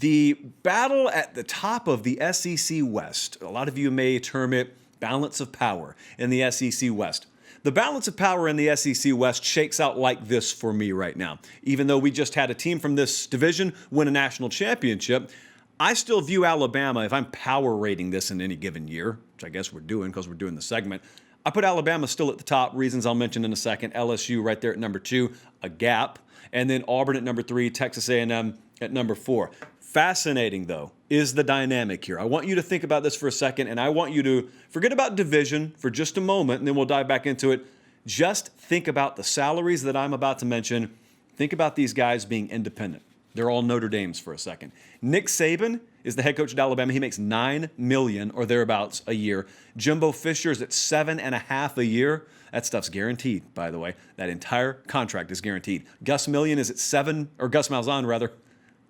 The battle at the top of the SEC West, a lot of you may term it balance of power in the SEC West. The balance of power in the SEC West shakes out like this for me right now. Even though we just had a team from this division win a national championship, I still view Alabama, if I'm power rating this in any given year, which I guess we're doing because we're doing the segment, I put Alabama still at the top, reasons I'll mention in a second. LSU right there at number 2, a gap. And then Auburn at number 3, Texas A&M at number 4. Fascinating, though, is the dynamic here. I want you to think about this for a second, and I want you to forget about division for just a moment, and then we'll dive back into it. Just think about the salaries that I'm about to mention. Think about these guys being independent. They're all Notre Dame's for a second. Nick Saban is the head coach at Alabama. He makes $9 million or thereabouts a year. Jimbo Fisher is at $7.5 million a year. That stuff's guaranteed, by the way. That entire contract is guaranteed. Gus Malzahn rather.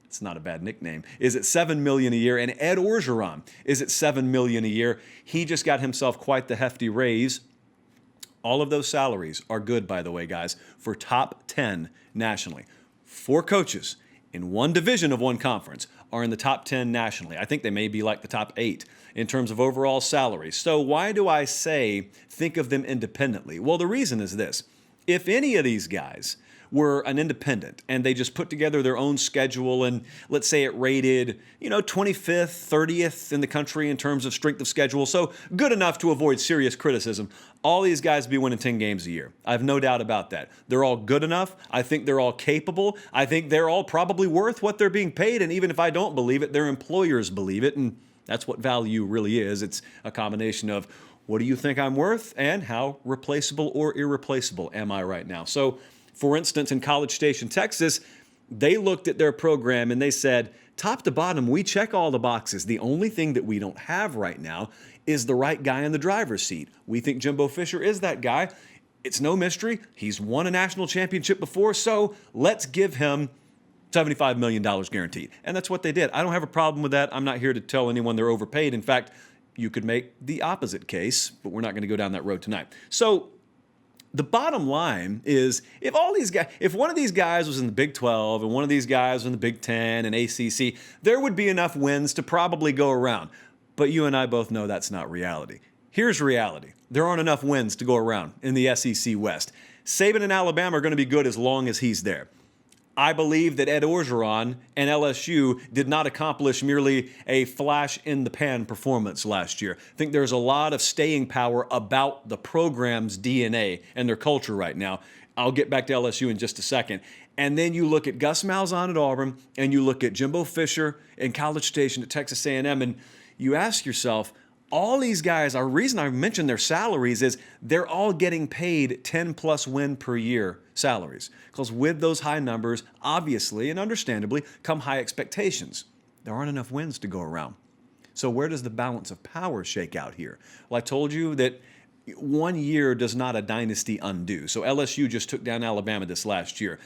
It's not a bad nickname, is at $7 million a year, and Ed Orgeron is at $7 million a year. He just got himself quite the hefty raise. All of those salaries are good, by the way, guys, for top 10 nationally. 4 coaches in one division of one conference are in the top 10 nationally. I think they may be like the top 8 in terms of overall salary. So why do I say think of them independently? Well, the reason is this. If any of these guys were an independent and they just put together their own schedule and let's say it rated, 25th, 30th in the country in terms of strength of schedule, so good enough to avoid serious criticism, all these guys would be winning 10 games a year. I have no doubt about that. They're all good enough. I think they're all capable. I think they're all probably worth what they're being paid, and even if I don't believe it, their employers believe it, and that's what value really is. It's a combination of what do you think I'm worth and how replaceable or irreplaceable am I right now. So, for instance, in College Station, Texas, they looked at their program and they said, top to bottom, we check all the boxes. The only thing that we don't have right now is the right guy in the driver's seat. We think Jimbo Fisher is that guy. It's no mystery. He's won a national championship before, so let's give him $75 million guaranteed. And that's what they did. I don't have a problem with that. I'm not here to tell anyone they're overpaid. In fact, you could make the opposite case, but we're not going to go down that road tonight. So the bottom line is if one of these guys was in the Big 12 and one of these guys was in the Big 10 and ACC, there would be enough wins to probably go around. But you and I both know that's not reality. Here's reality. There aren't enough wins to go around in the SEC West. Saban and Alabama are going to be good as long as he's there. I believe that Ed Orgeron and LSU did not accomplish merely a flash-in-the-pan performance last year. I think there's a lot of staying power about the program's DNA and their culture right now. I'll get back to LSU in just a second. And then you look at Gus Malzahn at Auburn, and you look at Jimbo Fisher in College Station at Texas A&M, and you ask yourself, all these guys, the reason I mentioned their salaries is they're all getting paid 10-plus win per year salaries. Because with those high numbers, obviously and understandably, come high expectations. There aren't enough wins to go around. So where does the balance of power shake out here? Well, I told you that 1 year does not a dynasty undo. So LSU just took down Alabama this last year.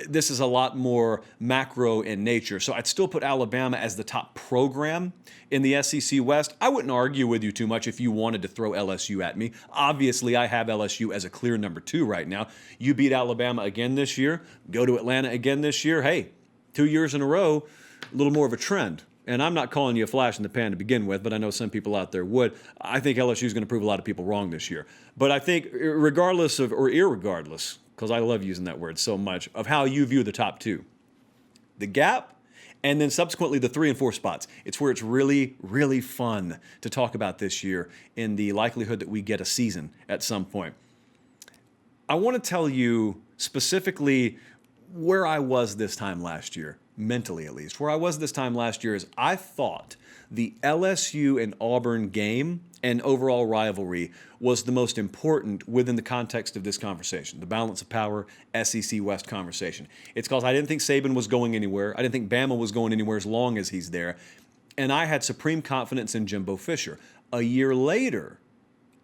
This is a lot more macro in nature. So I'd still put Alabama as the top program in the SEC West. I wouldn't argue with you too much if you wanted to throw LSU at me. Obviously, I have LSU as a clear number 2 right now. You beat Alabama again this year, go to Atlanta again this year. Hey, 2 years in a row, a little more of a trend. And I'm not calling you a flash in the pan to begin with, but I know some people out there would. I think LSU is going to prove a lot of people wrong this year. But I think regardless of, or irregardless, because I love using that word so much, of how you view the top 2, the gap, and then subsequently the 3 and 4 spots. It's where it's really, really fun to talk about this year in the likelihood that we get a season at some point. I want to tell you specifically where I was this time last year, mentally at least. Where I was this time last year is I thought the LSU and Auburn game and overall rivalry was the most important within the context of this conversation, the balance of power SEC West conversation. It's because I didn't think Saban was going anywhere. I didn't think Bama was going anywhere as long as he's there. And I had supreme confidence in Jimbo Fisher. A year later,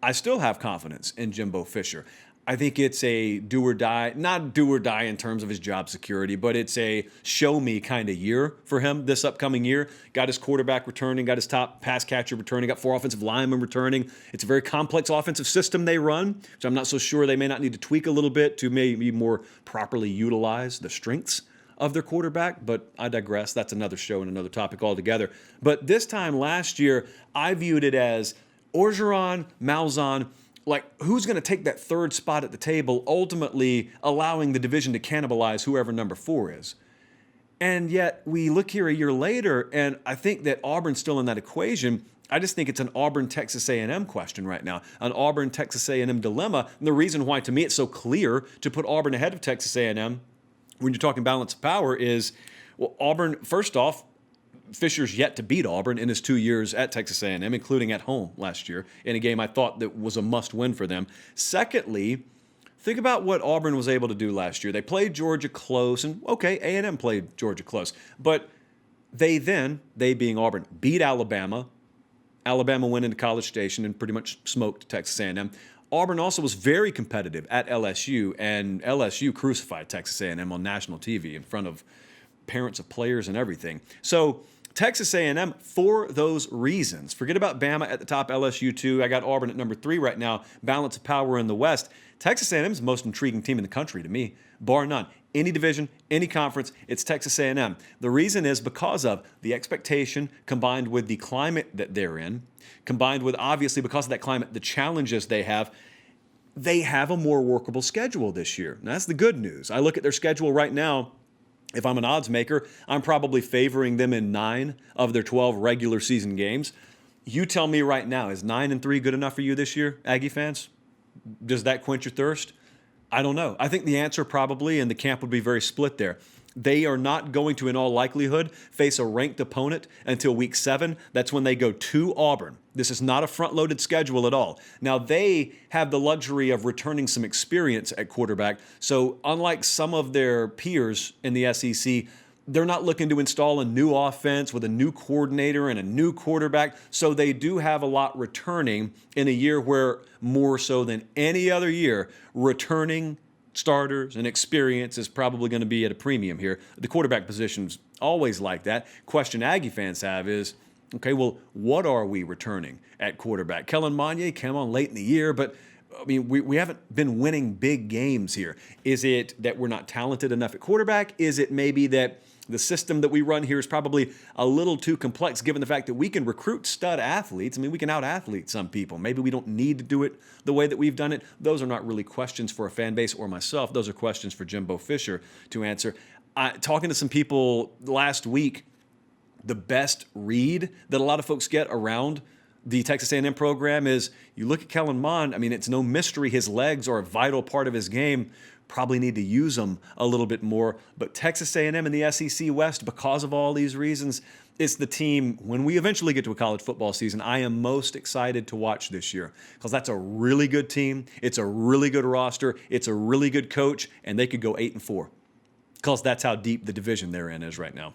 I still have confidence in Jimbo Fisher. I think it's a do or die, not do or die in terms of his job security, but it's a show me kind of year for him this upcoming year. Got his quarterback returning, got his top pass catcher returning, got 4 offensive linemen returning. It's a very complex offensive system they run, which I'm not so sure they may not need to tweak a little bit to maybe more properly utilize the strengths of their quarterback, but I digress. That's another show and another topic altogether. But this time last year, I viewed it as Orgeron, Malzahn, like who's going to take that third spot at the table, ultimately allowing the division to cannibalize whoever number 4 is. And yet we look here a year later, and I think that Auburn's still in that equation. I just think it's an Auburn-Texas A&M question right now, an Auburn-Texas A&M dilemma. And the reason why, to me, it's so clear to put Auburn ahead of Texas A&M when you're talking balance of power is, well, Auburn, first off, Fisher's yet to beat Auburn in his 2 years at Texas A&M, including at home last year, in a game I thought that was a must-win for them. Secondly, think about what Auburn was able to do last year. They played Georgia close, and okay, A&M played Georgia close, but they being Auburn, beat Alabama. Alabama went into College Station and pretty much smoked Texas A&M. Auburn also was very competitive at LSU, and LSU crucified Texas A&M on national TV in front of parents of players and everything. So Texas A&M, for those reasons, forget about Bama at the top, LSU 2. I got Auburn at number 3 right now, balance of power in the West. Texas A&M is the most intriguing team in the country to me, bar none. Any division, any conference, it's Texas A&M. The reason is because of the expectation combined with the climate that they're in, combined with, obviously, because of that climate, the challenges they have a more workable schedule this year. Now, that's the good news. I look at their schedule right now. If I'm an odds maker, I'm probably favoring them in 9 of their 12 regular season games. You tell me right now, is 9-3 good enough for you this year, Aggie fans? Does that quench your thirst? I don't know. I think the answer probably, and the camp would be very split there. They are not going to, in all likelihood, face a ranked opponent until week 7. That's when they go to Auburn. This is not a front-loaded schedule at all. Now, they have the luxury of returning some experience at quarterback. So unlike some of their peers in the SEC, they're not looking to install a new offense with a new coordinator and a new quarterback. So they do have a lot returning in a year where, more so than any other year, returning starters and experience is probably going to be at a premium here. The quarterback position's always like that. Question Aggie fans have is, okay, well, what are we returning at quarterback? Kellen Monier came on late in the year, but I mean, we haven't been winning big games here. Is it that we're not talented enough at quarterback? Is it maybe that the system that we run here is probably a little too complex given the fact that we can recruit stud athletes? I mean, we can out-athlete some people. Maybe we don't need to do it the way that we've done it. Those are not really questions for a fan base or myself. Those are questions for Jimbo Fisher to answer. Talking to some people last week, the best read that a lot of folks get around the Texas A&M program is you look at Kellen Mond. I mean, it's no mystery his legs are a vital part of his game. Probably need to use them a little bit more. But Texas A&M in the SEC West, because of all these reasons, it's the team, when we eventually get to a college football season, I am most excited to watch this year because that's a really good team. It's a really good roster. It's a really good coach, and they could go 8-4 because that's how deep the division they're in is right now.